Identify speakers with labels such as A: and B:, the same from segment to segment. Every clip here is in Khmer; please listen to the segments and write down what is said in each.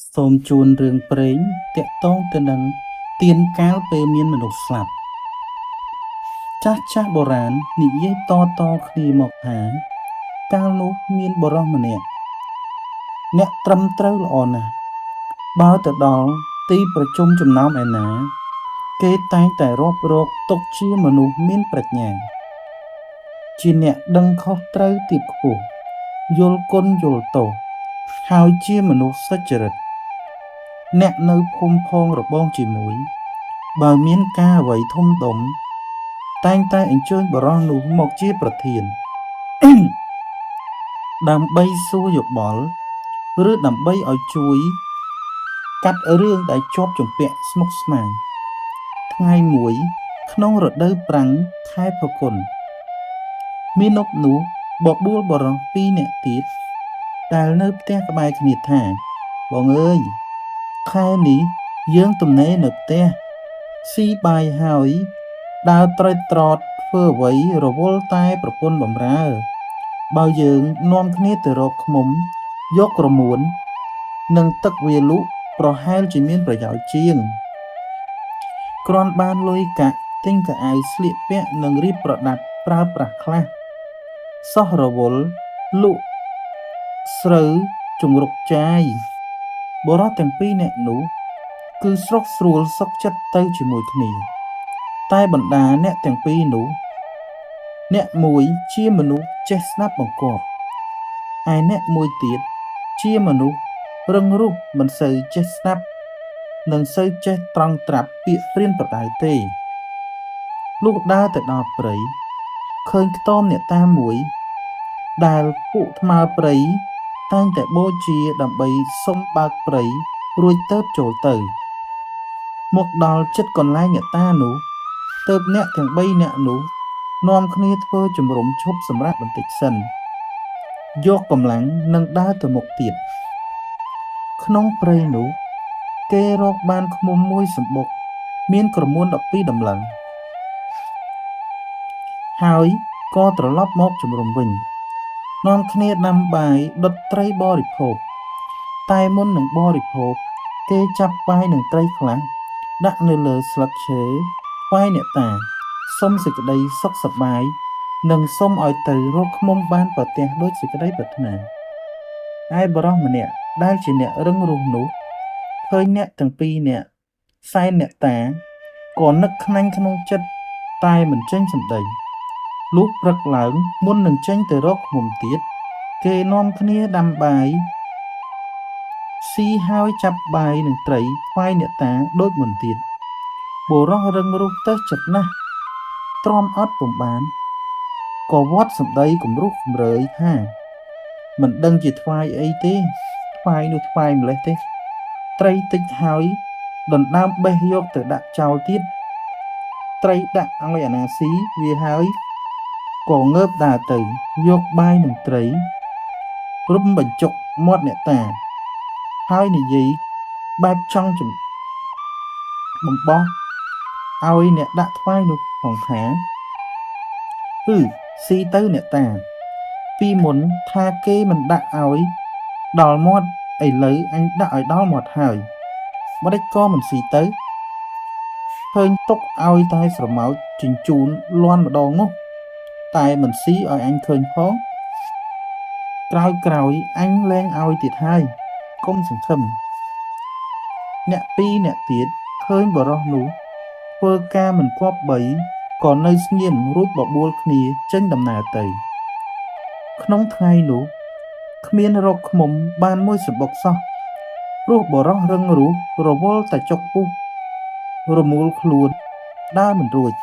A: សូមជូនរឿងព្រេងតាក់ទងទៅនឹងទៀនកាលពេលមានមនុស្សស្លាប់ចាស់ចាស់បុរាណនិយាយតគ្នាមកថាកាលនោះមានបុរសម្នាក់អ្នកត្រឹមត្រូវល្អណាស់បើទៅដល់ទីប្រជុំចំណោមឯណាគេតែងតែរាប់រកទុកជាមនុស្សមានប្រាជ្ញាជាអ្នកដឹងខុសត្រូវទៀបខ្ពស់យល់គុណយល់ទោសហើយជាមនុស្សសុចរិតអ្នកនៅភូមិផងរបងជាមួយបើមានការអ្វីធំដុំតែងតែអញ្ជើញបរិសនោះមកជាប្រធាន ដើម្បីសួរយោបល់ឬដើម្បីឲ្យជួយកាត់រឿងដែលជាប់ជំពាក់ស្មុគស្មាញថ្ងៃមួយក្នុងរដូវប្រាំងខែផល្គុនមាណពនោះបបួលបរិស2នាក់ទៀតដែលនៅផ្ទះក្បែរគ្នាថាបងអើយខែនេះយើងទំនេរនៅផ្ទះស៊ីបាយហើយដើរត្រេតត្រតធ្វើអ្វីរវល់តែប្រពន្ធបម្រើបើយើងនាំគ្នាទៅរកឃ្មុំយកក្រមួននិងទឹកវាលុប្រហែលជាមានប្រយោជន៍ជាងគ្រាន់បានលុយកាក់ទិញកៅអៅស្លៀកពាក់និងរៀបប្រដាប់ប្រើប្រាស់ខ្លះសោះរវល់លក់ស្រូវជង្រុកចាយបុរសទាំងពីរនាក់នោះគឺស្រុកស្រួលសុខចិត្តទៅជាមួយគ្នាតែបណ្ដាអ្នកទាំងពីរនោះអ្នកមួយជាមនុស្សចេះស្ដាប់បង្គាប់ឯអ្នកមួយទៀតជាមនុស្សរឹងរូសមិនសូវចេះស្ដាប់និងសូវចេះត្រង់ត្រាប់ពាក្យព្រានប្រដៅទេលុះដើរទៅដល់ព្រៃឃើញខ្ទមអ្នកតាមួយដែលពួកថ្មើរព្រៃតែងតែបូជាដើម្បីសុំបើកព្រៃរួចទៅចូលទៅមកដល់ចិត្តកន្លែងអ្នកតានោះទើបអ្នកទាំង3នាក់នោះនាំគ្នាធ្វើជំរំឈប់សម្រាប់បន្តិចសិនយកកម្លាំងនិងដើរទៅមុខទៀតក្នុងព្រៃនោះគេរកបានឃ្មុំមួយសម្បុកមានក្រមួន12ដំឡឹងហើយក៏ត្រឡប់មកជំរំវិញនាំគ្នាដាំបាយដុតត្រីបរិភោគតែមុននឹងបរិភោគគេចាប់បាយនឹងត្រីខ្លះដាក់នៅលើស្លឹកឈើថ្វាយអ្នកតាសុំសេចក្តីសុខសប្បាយនិងសុំឲ្យទៅរកឃ្មុំបានប្រទះដូចសេចក្តីប្រាថ្នាឯបរិសម្នាក់ដែលជាអ្នករឹងរូសនោះឃើញអ្នកទាំងពីរនាក់សែនអ្នកតាក៏នឹកខ្នាញ់ក្នុងចិត្តតែមិនចេញសម្ដីលុះព្រឹកឡើងមុននឹងចេញទៅរកឃ្មុំទៀតគេនាំគ្នាដាំបាយស៊ីហើយចាប់បាយនឹងត្រីថ្វាយអ្នកតាដូចមុនទៀតបុរសរឹងរូសទៅចិត្តណាស់ទ្រាំអត់ពុំបានក៏វត្តសម្ដីគំរុះគំរើយថាមិនដឹងជាថ្វាយអីទេថ្វាយនោះថ្វាយម្លេះទេត្រីតិចហើយដណ្ដើមបេះយកទៅដាក់ចោលទៀតត្រីដាក់ឲ្យអាណាស៊ីវាហើយក៏ងើបដើរទៅយកបាយនឹងត្រីរុំបញ្ចុកមាត់អ្នកតាហើយនិយាយបែបចង់បំបោះឲ្យអ្នកដាក់ថ្វាយនោះផងថាស៊ីទៅអ្នកតាពីមុនថាគេមិនដាក់ឲ្យដល់មាត់ឥឡូវអញដាក់ឲ្យដល់មាត់ហើយម្ដេចក៏មិនស៊ីទៅឃើញទុកឲ្យតែស្រមោចជញ្ជូនលាន់ម្ដងនោះតែមិនស៊ីឲ្យអញឃើញផងក្រោយអញលែងឲ្យទៀតហើយកុំសង្ឃឹមអ្នកពីរអ្នកទៀតឃើញបរិសនោះធ្វើការមិនគប្បីក៏នៅស្ងៀមរួចបបួលគ្នាចេញដំណើរទៅក្នុងថ្ងៃនោះគ្មានរកឃ្មុំបានមួយសម្បុកសោះព្រោះបរិសរឹងរូសរវល់តែចុកពុះរមូលខ្លួនដើរមិនរួច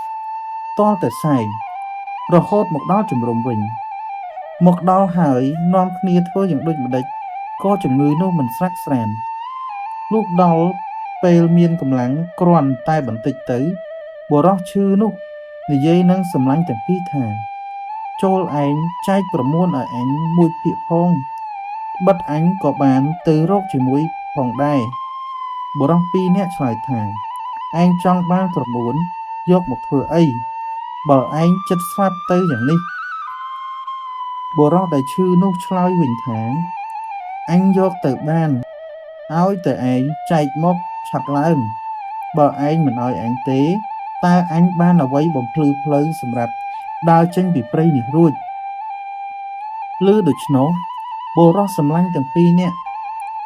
A: ទាល់តែសែងរហូតមកដល់ជំរំវិញមកដល់ហើយនាំគ្នាធ្វើយ៉ាងដូចម្ដេចក៏ជំងឺនោះមិនស្រាក់ស្រានលុះដល់ពេលមានកម្លាំងគ្រាន់តែបន្តិចទៅបុរសឈឺនោះនិយាយនឹងសម្លាញ់ទាំងពីរថាចូលឯងចែកប្រមួនឲ្យអញមួយភាគផងបិទអញក៏បានទៅរកជាមួយផងដែរបុរសពីរនាក់ឆ្លើយថាឯងចង់បានក្រមួនយកមកធ្វើអីបើឯងចិត្តស្លាប់ទៅយ៉ាងនេះបុរសដែលឈឺនោះឆ្លើយវិញថាអញយកទៅបាន ឲ្យតែឯងចែកមកឆាប់ឡើងបើឯងមិនឲ្យអញទេតើអញបានអ្វីបំភ្លឺផ្លូវសម្រាប់ដើរចេញពីព្រៃនេះរួចឮដូច្នោះបុរសសម្លាញ់ទាំងពីរនាក់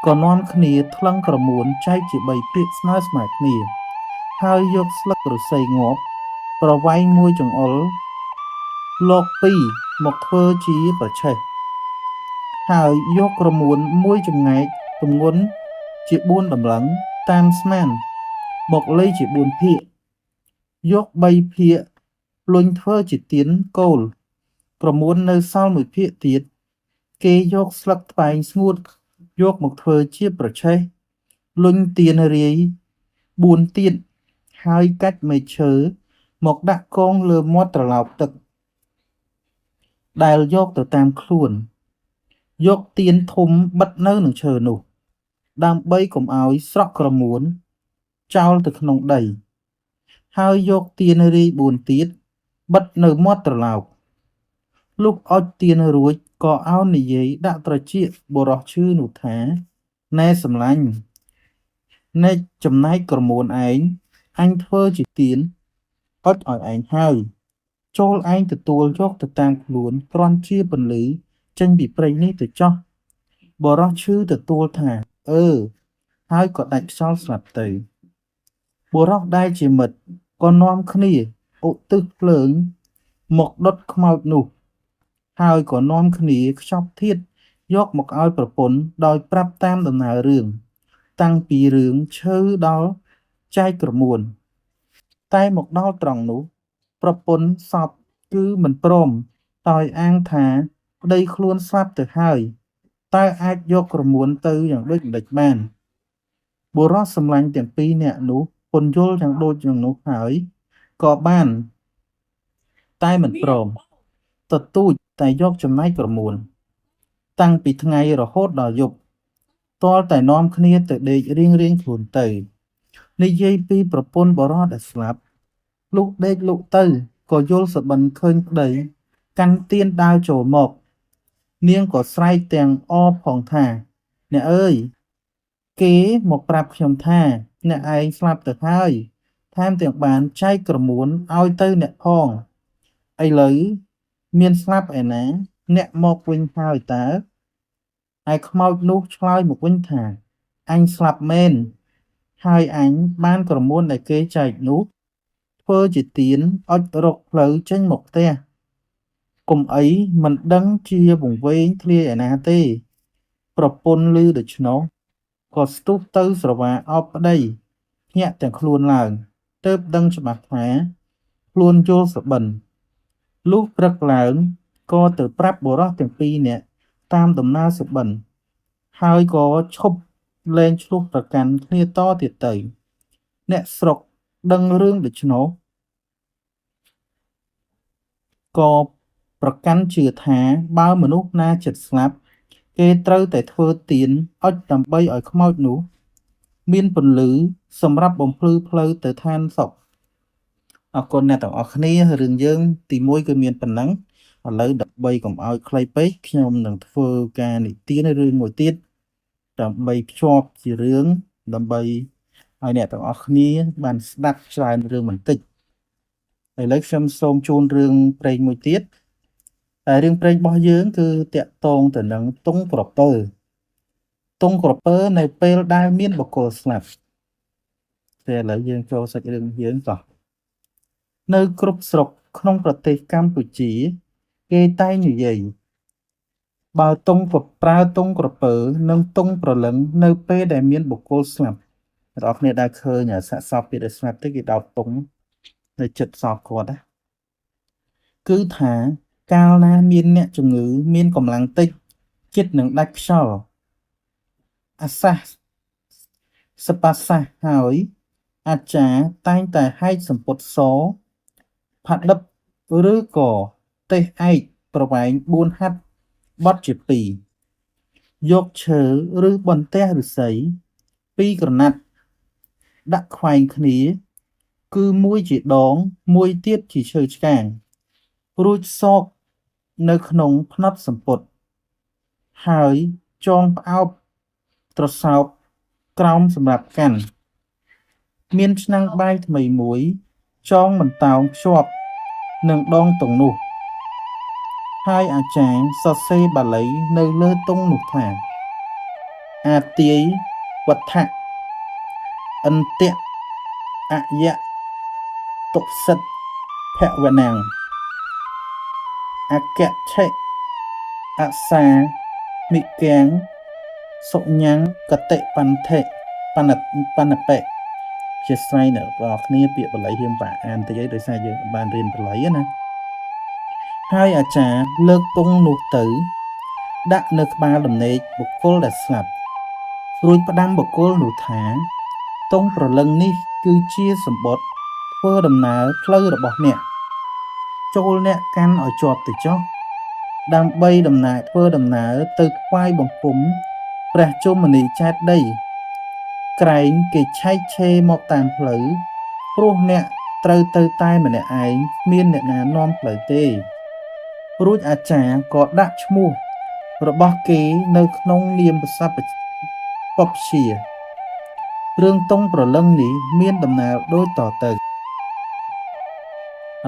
A: ក៏នាំគ្នាថ្លឹងក្រមួនចែកជា3ពាក្យស្មើគ្នាហើយយកស្លឹកឫស្សីងាប់ប្រវែងមួយចង្អុលលោកពីរមកធ្វើជាប្រឆេះហើយយកក្រមួនមួយចំណែកទម្ងន់ជា4តម្លឹងតាមស្មានមកលៃជា4ភាគយក3ភាគលុញធ្វើជាទៀនគោលក្រមួននៅសល់មួយភាគទៀតគេយកស្លឹកត្បែងស្ងួតយកមកធ្វើជាប្រឆេះលុញទៀនរាយ4ទៀតហើយកាច់មែកឈើមកដាក់កងលើមាត់ត្រឡោកទឹកដែលយកទៅតាមខ្លួនយកទៀនធំបិទនៅនឹងឈើនោះដើម្បីកុំឲ្យស្រក់ក្រមួនចោលទៅក្នុងដីហើយយកទៀនរាយ4ទៀតបិទនៅមាត់ត្រឡោកលុះអុជទៀនរួចក៏អោននិយាយដាក់ត្រចៀកបុរសឈឺនោះថាណែសម្លាញ់ណែចំណែកក្រមួនឯងអញធ្វើជាទៀនអុជឲ្យឯងហើយចូលឯងទទួលយកទៅតាមខ្លួនគ្រាន់ជាពន្លឺចេញពីព្រៃនេះទៅចោះបុរសឈឺទទួលថាហើយក៏ដាច់ខ្យល់ស្លាប់ទៅបុរសដែលជាមិត្តក៏នាំគ្នាឧទ្ទិសភ្លើងមកដុតខ្មោចនោះហើយក៏នាំគ្នាខ្ចប់ធាតុយកមកឲ្យប្រពន្ធដោយប្រាប់តាមដំណើររឿងតាំងពីរឿងឈើដល់ចែកក្រមួនតែមកដល់ត្រង់នោះប្រពន្ធសពគឺមិនព្រមដោយអាងថាប្តីខ្លួនស្លាប់ទៅហើយតើអាចយកក្រមួនទៅយ៉ាងដូចម្ដេចបានបុរសសម្លាញ់ទាំងពីរនាក់នោះពន្យល់យ៉ាងដូចយ៉ាងនោះហើយក៏បានតែមិនព្រមទទូចតែយកចំណែកក្រមួនតាំងពីថ្ងៃរហូតដល់យប់ទាល់តែនាំគ្នាទៅដេករៀងខ្លួនទៅនិយាយពីប្រពន្ធបរោះដែលស្លាប់លុះដេកលុកទៅក៏យល់សប្តិឃើញប្តីកាន់ទៀនដើរចូលមកនាងក៏ស្រែកទាំងអរផងថាអ្នកអើយគេមកប្រាប់ខ្ញុំថាអ្នកឯងស្លាប់ទៅហើយថែមទាំងបានចែកក្រមួនឲ្យទៅអ្នកផងឥឡូវមានស្លាប់ឯណាអ្នកមកវិញហើយតើឯខ្មោចនោះឆ្លើយមកវិញថាអញស្លាប់មែនហើយអញបានក្រមួនដែលគេចែកនោះធ្វើជាទៀនអុជរកផ្លូវចេញមកផ្ទះកុំអីមិនដឹងជាវង្វេងធ្លាយឯណាទេប្រពន្ធឮដូច្នោះក៏ស្ទុះទៅស្រវាអោបប្តីភ្ញាក់ទាំងខ្លួនឡើងទើបដឹងច្បាស់ថាខ្លួនយល់សប្តិលុះព្រឹកឡើងក៏ទៅប្រាប់បុរសទាំងពីរនាក់តាមដំណើរសប្តិហើយក៏ឈប់លែងឆ្លោះប្រកាន់គ្នាតទៀតទៅអ្នកស្រុកដឹងរឿងដូច្នោះក៏ប្រកាន់ជឿថាបើមនុស្សណាចិត្តស្លាប់គេត្រូវតែធ្វើទៀនអុជដើម្បីឲ្យខ្មោចនោះមានពន្លឺសម្រាប់បំភ្លឺផ្លូវទៅឋានសុខអរគុណអ្នកទាំងអស់គ្នារឿងយើងទី1គឺមានប៉ុណ្ណឹងឥឡូវដើម្បីកុំឲ្យខ្លីពេកខ្ញុំនឹងធ្វើការនិទានរឿងមួយទៀតដើម្បីភ្ជាប់ជារឿងដើម្បីឲ្យអ្នកទាំងអស់គ្នាបានស្ដាប់ច្រើនរឿងបន្តិចឥឡូវខ្ញុំសូមជូនរឿងព្រេងមួយទៀតតែរឿងព្រេងរបស់យើងគឺតាក់ទងទៅនឹងទង់ក្រពើនៅពេលដែលមានបុគ្គលស្លាប់តែឥឡូវយើងចូលសាច់រឿងយើងតោះនៅគ្រប់ស្រុកក្នុងប្រទេសកម្ពុជាគេតែងនិយាយបើទង់ប្រើទង់ក្រពើនិងទង់ប្រលឹងនៅពេលដែលមានបុគ្គលស្លាប់អ្នកនរគ្នាដែលឃើញសាកសពពីដែលស្លាប់ទៅគេដោតទង់នៅចិត្តសពគាត់ណាគឺថាកាលណាមានអ្នកជំងឺមានកម្លាំងតិចចិត្តនឹងដាច់ខ្យល់អាសាសបសាសហើយអាចារ្យតែងតែហែកសម្ពុតសផាឌិបឬក៏ទេសឯកប្រវែង4ហត្ថបត់ជា2យកឈើឬបន្ទះឫស្សី2ក្រណាត់ដាក់ខ្វែងគ្នាគឺមួយជាដងមួយទៀតជាឈើឆ្កាងរួចសោកនៅក្នុងផ្នត់សម្ពុតហើយចងផ្អោបត្រសោប ក្រោមសម្រាប់កាន់មានឆ្នាំងបាយថ្មីមួយចងបន្តោងភ្ជាប់នឹងដងតុងនោះហើយអាចារ្យសរសេរបាលីនៅលើតុងនោះថាអាទាយវត្ថៈអន្តៈអយៈតុសិទ្ធភវនាងអកឆិអសាមិកាំងសុញ្ញੰកតិបន្ថិបណ្ណបៈជាស្រ័យអ្នកទាំងអស់គ្នាពាក្យបាលីយើងបាក់អានតិចដោយសារយើងបានរៀនបាលីណាហើយអាចារ្យលើកតុងនោះទៅដាក់នៅក្បាលដំណេកបុគ្គលដែលស្លាប់រួចផ្ដាំបុគ្គលនោះថាតុងប្រលឹងនេះគឺជាសម្បត្តិធ្វើដំណើរផ្លូវរបស់អ្នកចូលអ្នកកាន់ឲ្យជាប់ទៅចុះដើម្បីធ្វើដំណើរទៅថ្វាយបង្គំព្រះជន្មនីចេតិយក្រែងគេឆែកឆេរមកតាមផ្លូវព្រោះអ្នកត្រូវទៅតែម្នាក់ឯងគ្មានអ្នកណានាំផ្លូវទេរួចអាចារ្យក៏ដាក់ឈ្មោះរបស់គេនៅក្នុងនាមសព្វពជារឿងតុងប្រលឹងនេះមានដំណើរដូចតទៅឥ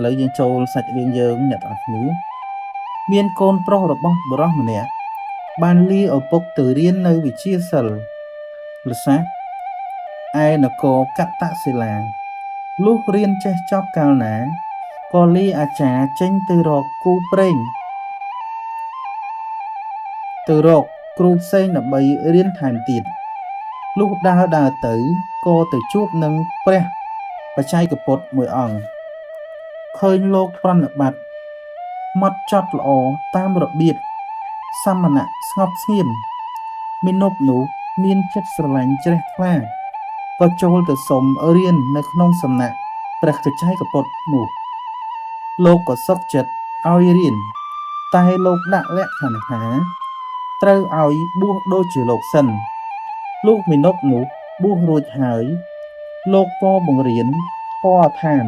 A: ឡូវយើងចូលសាច់រឿងយើងអ្នកទាំងអស់គ្នាមានកូនប្រុសរបស់បុរសម្នាក់បានលាឪពុកទៅរៀននៅវិទ្យាសិលលសាស្ត្រឯនគរកតសិលាលុះរៀនចេះចប់កាលណាក៏លាអាចារ្យចេញទៅរកគូព្រេងទៅរកគ្រូផ្សេងដើម្បីរៀនថែមទៀតលុះដើរទៅក៏ទៅជួបនឹងព្រះបច្ចេកពុទ្ធមួយអង្គឃើញលោកប្រណិប័តម៉ត់ចត់ល្អតាមរបៀបសមណៈស្ងប់ស្ងៀមមាណពនោះមានចិត្តស្រឡាញ់ជ្រះថ្លាក៏ចូលទៅសុំរៀននៅក្នុងសំណាក់ព្រះបច្ចេកពុទ្ធនោះលោកក៏សុខចិត្តឲ្យរៀនតែលោកដាក់លក្ខខណ្ឌថាត្រូវឲ្យបួសដូចជាលោកសិនលុះមាណពនោះបួសរួចហើយលោកក៏បង្រៀនធម៌ឋាន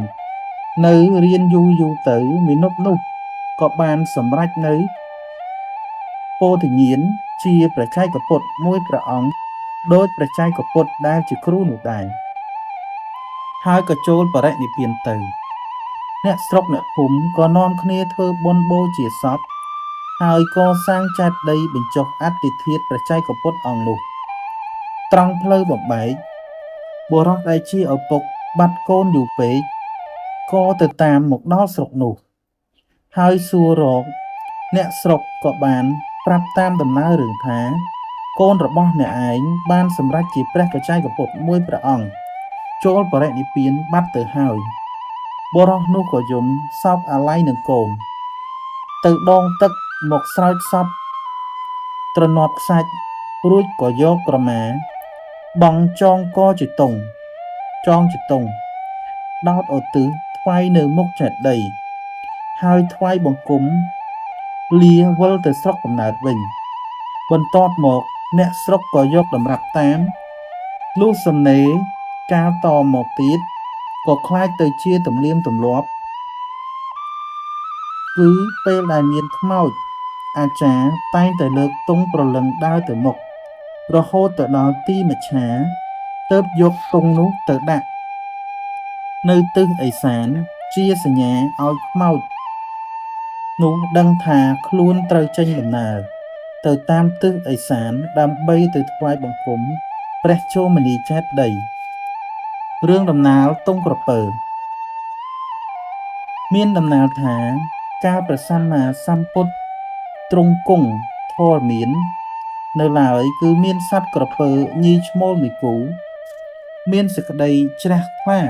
A: នៅរៀនយូរទៅមាណពនោះក៏បានសម្រេចនៅពោធិញ្ញាណជាព្រះចៃកពុទ្ធមួយព្រះអង្គដោយព្រះចៃកពុទ្ធដែលជាគ្រូនោះដែរហើយក៏ចូលបរិនិព្វានទៅអ្នកស្រុកអ្នកភូមិក៏នាំគ្នាធ្វើបុណ្យបូជាសពហើយកសាងចេតិយបញ្ចុះអដ្ឋិធាតុព្រះចៃកពុទ្ធអង្គនោះត្រង់ផ្លូវបំបែកបុរសដែលជាឪពុកបាត់កូនយូរពេកក៏ទៅតាមមកដល់ស្រុកនោះហើយសួររកអ្នកស្រុកក៏បានប្រាប់តាមដំណើររឿងថាកូនរបស់អ្នកឯងបានសម្រេចជាព្រះបច្ចេកពុទ្ធមួយព្រះអង្គចូលបរិនិព្វានបាត់ទៅហើយបុរសនោះក៏យំសោកអាល័យនឹងកូនទៅដងទឹកមកស្រោចសពត្រណប់ខ្សាច់រួចក៏យកក្រមាបង់ចងកជាតុងដោតឧទ្ទិសថ្វាយនៅមុខចេតិយហើយថ្វាយបង្គំលាវិលទៅស្រុកកំណើតវិញបន្ទាប់មកអ្នកស្រុកក៏យកតម្រាប់តាមលុះសំណេរកាលតមកទៀតក៏คล้ายទៅជាទំនៀមទម្លាប់គឺពេលដែលមានខ្មោចអាចារ្យតែងតែលើកតុងប្រលឹងដើរទៅមុខរហូតទៅដល់ទីមច្ឆាទើបយកតុងនោះទៅដាក់នៅទិសឦសានជាសញ្ញាឲ្យខ្មោចនោះដឹងថាខ្លួនត្រូវចេញដំណើរទៅតាមទិសឦសានដើម្បីទៅថ្វាយបង្គំព្រះជន្មនីចេតិយរឿងដំណាលតុងក្រពើមានដំណាលថាកាលព្រះសម្មាសម្ពុទ្ធទ្រង់គង់ធម៌មាននៅឡើយគឺមានសត្វក្រពើញីឈ្មោលមួយគូមានសេចក្តីជ្រះថ្លា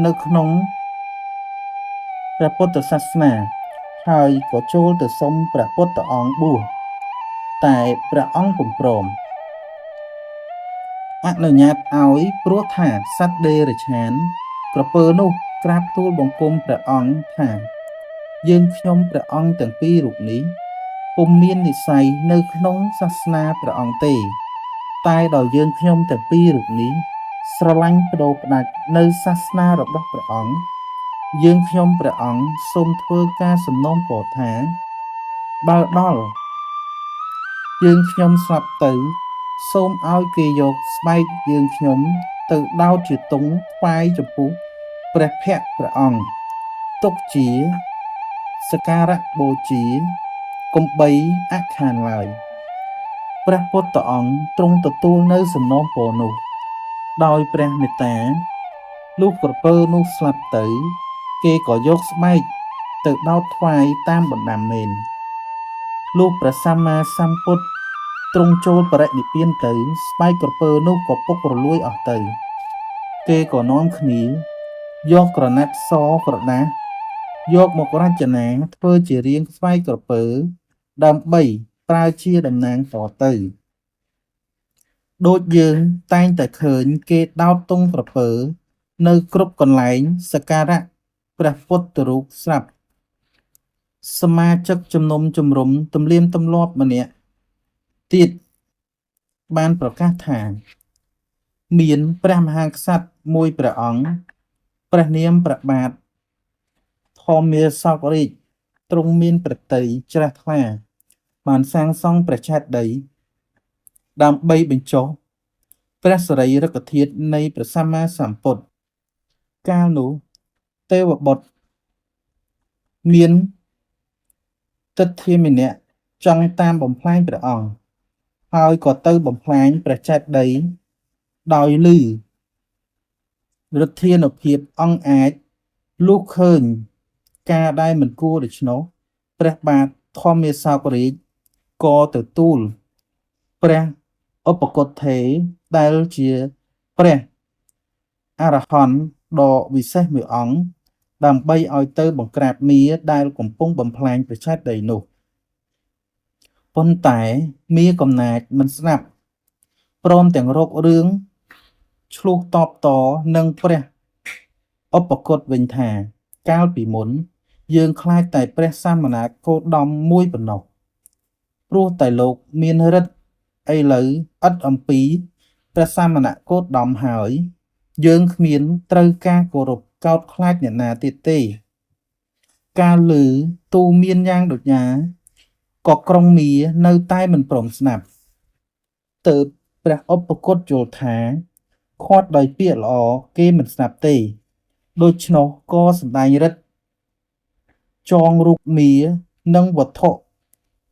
A: នៅក្នុងព្រះពុទ្ធសាសនាហើយក៏ចូលទៅសុំព្រះពុទ្ធអង្គបួសតែព្រះអង្គពុំព្រមអនុញ្ញាតឲ្យព្រោះថាសត្វដេរឆានក្រពើនោះក្រាបទូលបង្គំព្រះអង្គថាយើងខ្ញុំព្រះអង្គទាំងពីររូបនេះពុំមាននិស្ស័យនៅក្នុងសាសនាព្រះអង្គទេតែដល់យើងខ្ញុំទាំងពីររូបនេះស្រឡាញ់បដូរផ្ដាច់នៅសាសនារបស់ព្រះអង្គយើងខ្ញុំព្រះអង្គសូមធ្វើការសំណូមពរថាបើដល់យើងខ្ញុំស្លាប់ទៅ សូមឲ្យគេយកស្បែកយើងខ្ញុំទៅដោតជាទង់ថ្វាយចំពោះព្រះភ័ក្ត្រព្រះអង្គទុកជាសក្ការៈបូជាកុំបីអាក់ខានឡើយព្រះពុទ្ធអង្គទ្រង់ទទួលនៅសំណូមពរនោះដោយព្រះមេត្តាលុះក្រពើនោះស្លាប់ទៅគេក៏យកស្បែកទៅដោតថ្វាយតាមបណ្ដាំនេនលុះព្រះសម្មាសម្ពុទ្ធទ្រង់ចូលបរិនិព្វានទៅស្បែកក្រពើនោះក៏ពុករលួយអស់ទៅគេក៏នាំគ្នាយកក្រណាត់សក្រដាសយកមករចនាធ្វើជារាងស្បែកក្រពើដើម្បីប្រើជាតំណាងតទៅដូចយើងតែងតែឃើញគេដោតទង់ក្រពើនៅគ្រប់កន្លែងសក្ការៈព្រះពុទ្ធរូបស្រាប់សមាជិកជំនុំជម្រុំទំនៀមទម្លាប់ម្នាក់ទៀតបានប្រកាសថាមានព្រះមហាក្សត្រមួយព្រះអង្គព្រះនាមព្រះបាទធម្មមាសោករាជទ្រង់មានព្រះតីជ្រះថ្លាបានសាងសង់ព្រះចេតិយដើម្បីបញ្ចុះព្រះសារីរិកធាតុនៃព្រះសម្មាសម្ពុទ្ធកាលនោះទេវបុត្រមានទិដ្ឋិម្នាក់ចង់តាមបំផ្លាញព្រះអង្គហើយក៏ទៅបំផ្លាញព្រះចេតិយដោយលឺឫទ្ធានុភាពអង្គអាចលុះឃើញការដែលមិនគួរដូច្នោះព្រះបាទធម្មមាសោករាជក៏ទទួលព្រះឧបគថេដែលជាព្រះអរហន្តដ៏វិសេសមួយអង្គដើម្បីឲ្យទៅបង្ក្រាបមាដែលកំពុងបំផ្លាញព្រះចេតិយនោះប៉ុន្តែមាកំណាចមិនស្ដាប់ព្រមទាំងរករឿងឆ្លោះតបតនឹងព្រះឧបគតវិញថាកាលពីមុនយើងខ្លាចតែព្រះសមណគោតមមួយប៉ុណ្ណោះព្រោះតែលោកមានឫទ្ធិឥឡូវឥតអំពីព្រះសមណគោតមហើយយើងគ្មានត្រូវការគោរពកោតខ្លាចអ្នកណាទៀតទេការលឺទូមានយ៉ាងដូចណាក៏ក្រុងមានៅតែមិនព្រមស្ដាប់ទើបព្រះឧបគតយល់ថាខាត់ដោយពាក្យល្អគេមិនស្ដាប់ទេដូច្នោះក៏សម្ដែងឫទ្ធិចងរូបមានិងវត្ថុ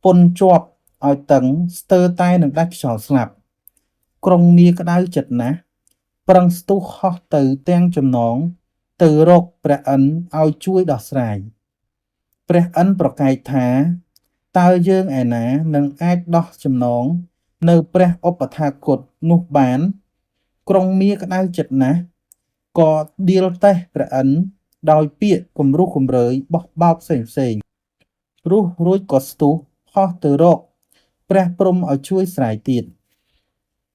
A: ពន់ជាប់ឲ្យតឹងស្ទើរតែនឹងដាច់ខ្យល់ស្លាប់ក្រុងមាក្តៅចិត្តណាស់ប្រឹងស្ទុះហោះទៅទាំងចំណងទៅរកព្រះឥន្ទឲ្យជួយដោះស្រាយព្រះឥន្ទប្រកែកថាតើយើងឯណានឹងអាចដោះចំណងនៅព្រះឧបថាគតនោះបានក្រុងមាក្តៅចិត្តណាស់ក៏ដៀលតេះព្រះឥន្ទដោយពាក្យគំរោះគំរើយបោះបោកផ្សេងរួចក៏ស្ទុះហោះទៅរកព្រះព្រហ្មឲ្យជួយស្រាយទៀត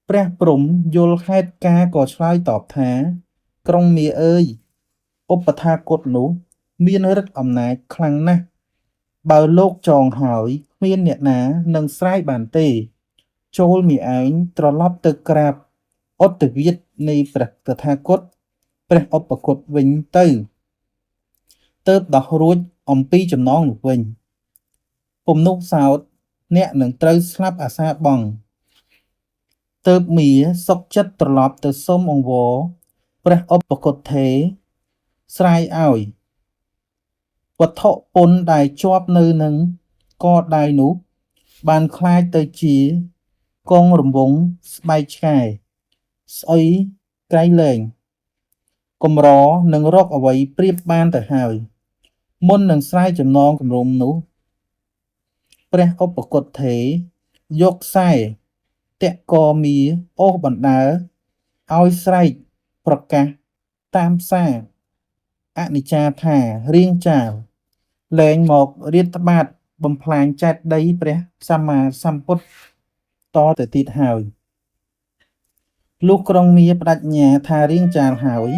A: ព្រះព្រហ្មយល់ហេតុការក៏ឆ្លើយតបថាក្រុងមាអើយឧបថាគតនោះមានឫទ្ធិអំណាចខ្លាំងណាស់បើលោកចងហើយគ្មានអ្នកណានឹងស្រាយបានទេចូលមីឯងត្រឡប់ទៅក្រាបឧត្តវិទនៃព្រះតថាគតព្រះឧបគតវិញទៅទើបដោះរួចអំពីចំណងនោះវិញពុំនោះសោតអ្នកនឹងត្រូវស្លាប់អាសាបង់ទើបមាសុកចិត្តត្រឡប់ទៅសុំអង្វរព្រះឧបគថេស្រាយឲ្យវត្ថុពន្ធដែលជាប់នៅនឹងកដៃនោះបានคล้ายទៅជាកងរង្វង់ស្បែកឆ្កែស្អុយក្រៃលែងកម្រនឹងរកអ្វីប្រៀបបានទៅហើយមុននឹងស្រាយចំណងគម្រោងនោះព្រះឧបគថេយកខ្សែតាក់កមាអូសបណ្ដើឲ្យស្រែកប្រកាសតាមផ្សារអនិច្ចាថារៀងចាលលែងមករៀបត្បាតបំផ្លាញចេតិយព្រះសម្មាសម្ពុទ្ធតទៅទៀតហើយលុះក្រុងមាបដិញ្ញាថារៀងចាលហើយ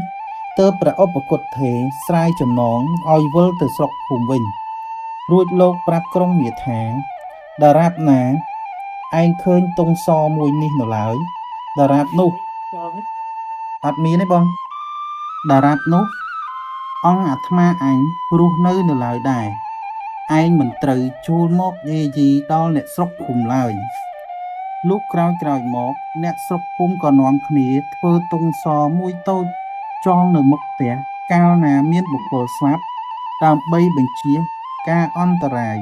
A: ទើបព្រះឧបគថេស្រាយចំណងឲ្យវិលទៅស្រុកភូមិវិញរួចលោកប្រាប់ក្រុងមាថាដរាបណាឯងឃើញទង់សមួយនេះនៅឡើយដរាបនោះអត់មានទេបងដរាបនោះអង្គអាត្មាអញរស់នៅឡើយដែរឯងមិនត្រូវចូលមកយាយីដល់អ្នកស្រុកភូមិឡើយ លុះក្រោយមកអ្នកស្រុកភូមិក៏នាំគ្នាធ្វើទង់សមួយតូចចងនៅមុខផ្ទះកាលណាមានបុគ្គលស្លាប់ដើម្បីបញ្ជៀសការអន្តរាយ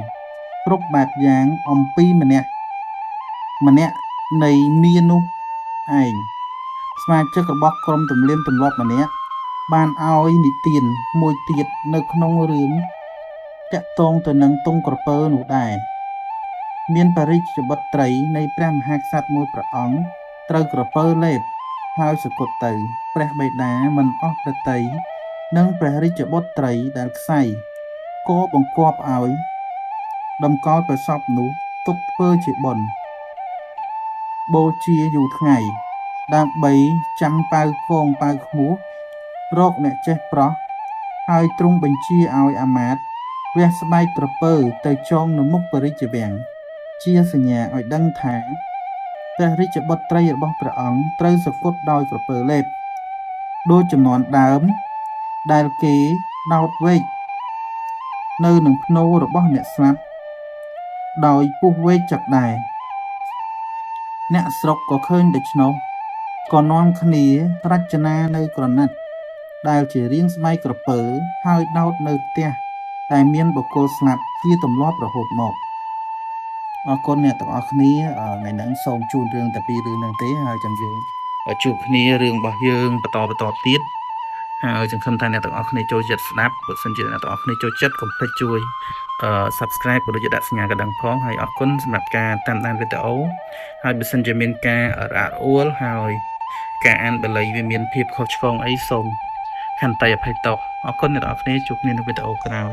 A: គ្រប់បែបយ៉ាងអំពីម្នាក់នៃនានោះឯងសមាជិករបស់ក្រុមទំនៀមទម្លាប់ម្នាក់បានឲ្យនិទានមួយទៀតនៅក្នុងរឿងតាក់ទងទៅនឹងទង់ក្រពើនោះដែរមានបរិជ្ជបុត្រីនៃព្រះមហាក្សត្រមួយព្រះអង្គត្រូវក្រពើលេបហើយសគត់ទៅព្រះបិតាមិនអស់ប្រតិនិងព្រះរាជបុត្រីដែលខ្សែក៏បង្គាប់ឲ្យតម្កល់ប្រសពនោះទុកធ្វើជាបុណ្យបូជាយូរថ្ងៃដើម្បីចាំប៉ៅកងប៉ៅខ្មោះរកអ្នកចេះប្រោះហើយទ្រង់បញ្ជាឲ្យអាមាត្យវះស្បែកក្រពើទៅចងនៅមុខព្រះរាជវាំងជាសញ្ញាឲ្យដឹងថាព្រះរាជបុត្រីរបស់ព្រះអង្គត្រូវសគត់ដោយក្រពើលេបដូចចំនួនដើមដែលគេដោតវែកនៅនឹងភ្នូររបស់អ្នកស្លាប់ដោយពុះវែកចាប់ដែរអ្នកស្រុកក៏ឃើញដូច្នោះក៏នាំគ្នារចនានៅក្រណាត់ដែលជារាងស្បែកក្រពើហើយដោតនៅផ្ទះតែមានបុគ្គលស្លាប់ជាទម្លាប់រហូតមកអរគុណអ្នកទាំងអស់គ្នាថ្ងៃហ្នឹងសូមជូនរឿងតែពីររឿងហ្នឹងទេហើយចាំយើងជួបគ្នារឿងរបស់យើងបន្តទៀតហើយសង្ឃឹមថាអ្នកទាំងអស់គ្នាចូលចិត្តស្ដាប់បើសិនជាអ្នកទាំងអស់គ្នាចូលចិត្តកុំភ្លេចជួយsubscribe ក៏ដូចជាដាក់សញ្ញាកណ្ដឹងផងហើយអរគុណសម្រាប់ការតាមដានវីដេអូហើយបើសិនជាមានការរអាក់រអួលហើយការអានបាលីវាមានភាពខុសឆ្គងអីសូមខន្តីអភ័យទោសអរគុណអ្នកទាំងអស់គ្នាជួបគ្នានៅវីដេអូក្រោយ